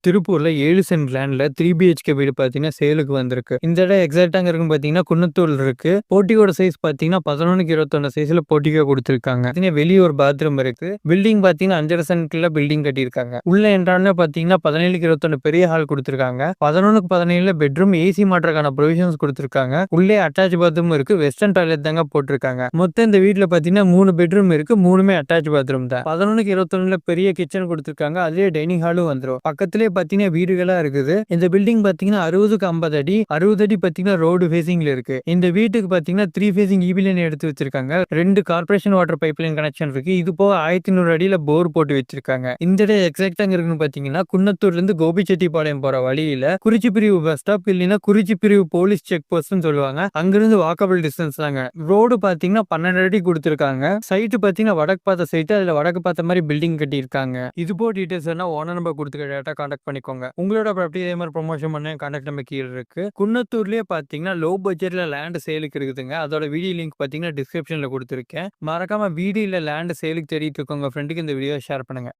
திருப்பூர்ல 7 send லேண்ட்ல 3 BHK வீடு பார்த்தீங்கன்னா சேலுக்கு வந்திருக்கு. இந்த இடம் எக்ஸாக்ட்டா எங்க இருக்குன்னு பார்த்தீங்கன்னா, குன்னத்தூர்ல இருக்கு. போர்டிகோட சைஸ் பார்த்தீங்கன்னா 11க்கு 21 சைஸ்ல போர்டிகோ குடுத்துருக்காங்க. பார்த்தீங்கன்னா வெளிய ஒரு பாத்ரூம் இருக்கு. பில்டிங் பார்த்தீங்கன்னா 5½ சென்ட்ல பில்டிங் கட்டியிருக்காங்க. உள்ள என்ட்ரானே பார்த்தீங்கன்னா 17க்கு 21 பெரிய ஹால் குடுத்துருக்காங்க. 11க்கு 17ல பெட்ரூம் ஏசி மாட்டுறதுக்கான ப்ரொவிஷன்ஸ் குடுத்துருக்காங்க. உள்ளே அட்டாச் பாத்ரூம் இருக்கு. வெஸ்டர்ன் டாய்லெட் தாங்க போட்டிருக்காங்க. மொத்தம் இந்த வீட்ல பார்த்தீங்கன்னா 3 பெட்ரூம் இருக்கு. 3மே அட்டாச் பாத்ரூம் தான். 11க்கு 21ல பெரிய கிச்சன் குடுத்துருக்காங்க. அதுலயே டைனிங் ஹாலும் வந்துரும். பக்கத்திலேயே பார்த்தீங்கன்னா வீடுகளா இருக்குது. இந்த பில்டிங் பார்த்தீங்கன்னா 60க்கு 50 அடி. 60 அடி பார்த்தீங்கன்னா ரோடு ஃபேசிங்ல இருக்கு. இந்த வீட்டுக்கு பார்த்தீங்கன்னா 3 ஃபேசிங் ஈபி லைன் எடுத்து வச்சிருக்காங்க. 2 corporation water pipe line connection இருக்கு. இது போக 1500 அடியில போர் போட்டு வச்சிருக்காங்க. இந்த இடம் எக்ஸாக்ட்டா எங்க இருக்குன்னு பார்த்தீங்கன்னா, குன்னத்தூர்ல இருந்து கோபிச்செட்டிப்பாளையம் போற வழியில குறிச்சி பிரிவு பஸ் ஸ்டாப் இல்லைன்னா குறிச்சி பிரிவு போலீஸ் செக் போஸ்ட்னு சொல்லுவாங்க. அங்கிருந்து வாக்கபிள் டிஸ்டன்ஸ் தாங்க. ரோடு பார்த்தீங்கன்னா 12 அடி குடுத்துருக்காங்க. சைட் பார்த்தீங்கன்னா வடக்கு பார்த்த சைட். அதுல வடக்கு பார்த்த மாதிரி பில்டிங் கட்டியிருக்காங்க. இது போக டீடைல்ஸ் வேணா ஓனர் நம்பர் குடுத்துக்க டேரக்டா கான்டாக்ட் பண்ணிக்கோங்க. உங்களோட ப்ராப்பர்ட்டி இதே மாதிரி ப்ரமோஷன் பண்ண கான்டாக்ட் நம்பர் கீழ இருக்கு. குன்னத்தூர்லயே பார்த்தீங்கன்னா லோ பட்ஜெட்ல லேண்ட் சேலுக்கு இருக்குதுங்க. அதோட வீடியோ லிங்க் பார்த்தீங்கன்னா டிஸ்கிரிப்ஷன்ல குடுத்துருக்கேன். மறக்காம வீடு இல்ல லேண்ட் சேலுக்கு தேடிட்டு இருக்கவங்க ஃப்ரெண்டுக்கு இந்த வீடியோ ஷேர் பண்ணுங்க.